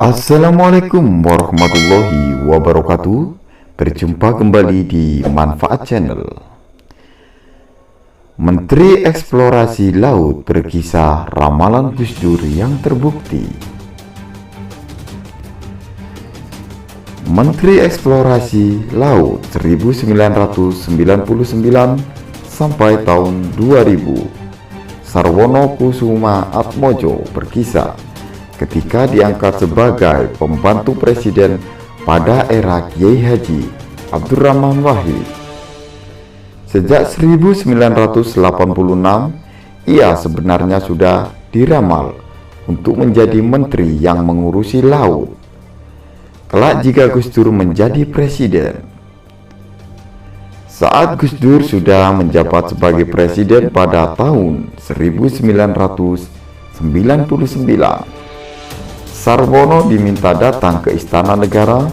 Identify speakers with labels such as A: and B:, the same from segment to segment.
A: Assalamualaikum warahmatullahi wabarakatuh. Berjumpa kembali di Manfaat Channel. Menteri Eksplorasi Laut berkisah ramalan Gus Dur yang terbukti. Menteri Eksplorasi Laut 1999 sampai tahun 2000, Sarwono Kusuma Atmojo berkisah ketika diangkat sebagai pembantu presiden pada era Kiai Haji Abdurrahman Wahid. Sejak 1986, ia sebenarnya sudah diramal untuk menjadi menteri yang mengurusi laut. Kelak jika Gus Dur menjadi presiden. Saat Gus Dur sudah menjabat sebagai presiden pada tahun 1999, Sarwono diminta datang ke Istana Negara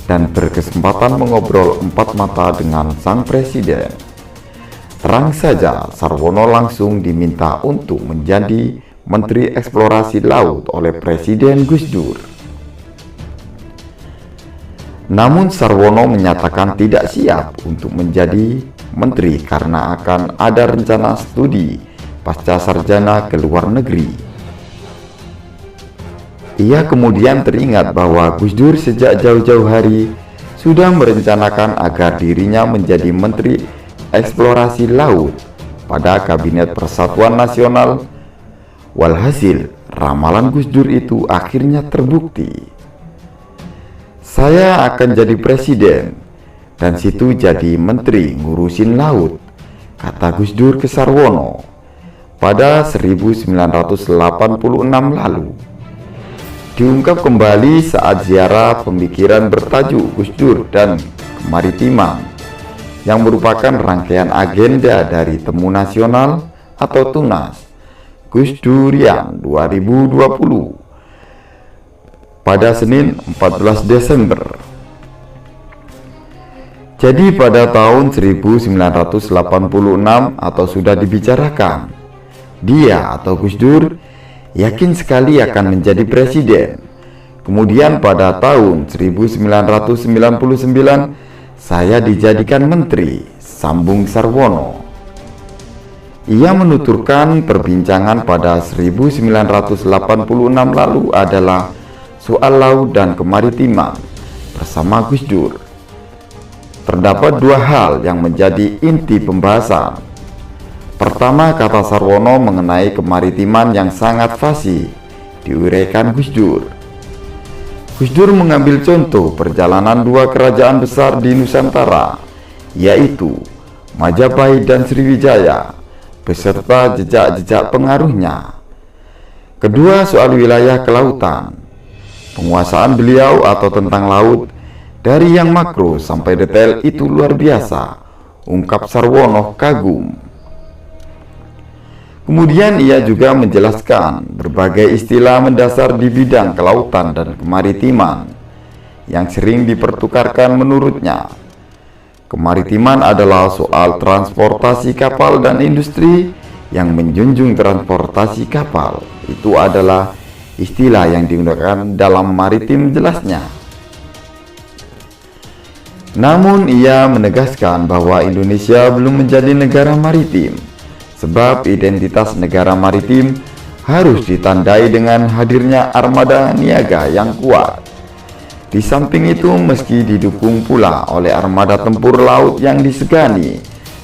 A: dan berkesempatan mengobrol empat mata dengan sang presiden. Terang saja, Sarwono langsung diminta untuk menjadi Menteri Eksplorasi Laut oleh Presiden Gus Dur. Namun Sarwono menyatakan tidak siap untuk menjadi menteri karena akan ada rencana studi pasca sarjana ke luar negeri. Ia kemudian teringat bahwa Gus Dur sejak jauh-jauh hari sudah merencanakan agar dirinya menjadi Menteri Eksplorasi Laut pada Kabinet Persatuan Nasional. Walhasil, ramalan Gus Dur itu akhirnya terbukti. Saya akan jadi presiden dan situ jadi menteri ngurusin laut, kata Gus Dur ke Sarwono pada 1986 lalu. Diungkap kembali saat ziarah pemikiran bertajuk Gus Dur dan Kemaritiman, yang merupakan rangkaian agenda dari Temu Nasional atau TUNAS Gus Durian 2020 pada Senin 14 Desember. Jadi pada tahun 1986 atau sudah dibicarakan, dia atau Gus Dur yakin sekali akan menjadi presiden. Kemudian pada tahun 1999 saya dijadikan menteri, sambung Sarwono. Ia menuturkan perbincangan pada 1986 lalu adalah soal laut dan kemaritiman bersama Gus Dur. Terdapat dua hal yang menjadi inti pembahasan. Pertama, kata Sarwono mengenai kemaritiman yang sangat fasih diuraikan Gus Dur. Gus Dur mengambil contoh perjalanan dua kerajaan besar di Nusantara, yaitu Majapahit dan Sriwijaya, beserta jejak-jejak pengaruhnya. Kedua, soal wilayah kelautan. Penguasaan beliau atau tentang laut dari yang makro sampai detail itu luar biasa, ungkap Sarwono kagum. Kemudian ia juga menjelaskan berbagai istilah mendasar di bidang kelautan dan kemaritiman yang sering dipertukarkan menurutnya. Kemaritiman adalah soal transportasi kapal dan industri yang menjunjung transportasi kapal. Itu adalah istilah yang digunakan dalam maritim jelasnya. Namun ia menegaskan bahwa Indonesia belum menjadi negara maritim, sebab identitas negara maritim harus ditandai dengan hadirnya armada niaga yang kuat. Di samping itu, meski didukung pula oleh armada tempur laut yang disegani,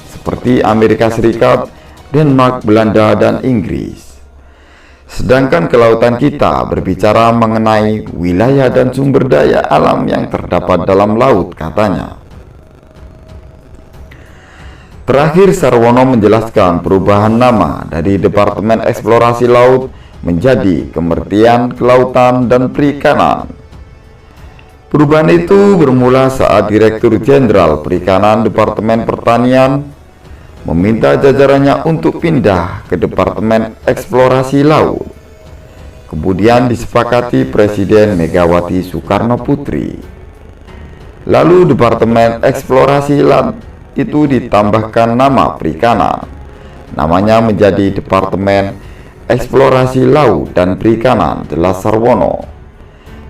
A: seperti Amerika Serikat, Denmark, Belanda, dan Inggris. Sedangkan kelautan kita berbicara mengenai wilayah dan sumber daya alam yang terdapat dalam laut, katanya. Terakhir, Sarwono menjelaskan perubahan nama dari Departemen Eksplorasi Laut menjadi Kementerian Kelautan dan Perikanan. Perubahan itu bermula saat Direktur Jenderal Perikanan Departemen Pertanian meminta jajarannya untuk pindah ke Departemen Eksplorasi Laut. Kemudian disepakati Presiden Megawati Soekarno Putri. Lalu Departemen Eksplorasi Laut itu ditambahkan nama perikanan. Namanya menjadi Departemen Eksplorasi Laut dan Perikanan, jelas Sarwono.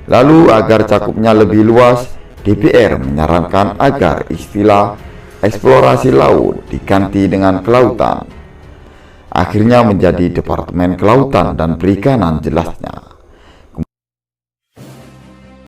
A: Lalu agar cakupnya lebih luas, DPR menyarankan agar istilah eksplorasi laut diganti dengan kelautan. Akhirnya menjadi Departemen Kelautan dan Perikanan jelasnya.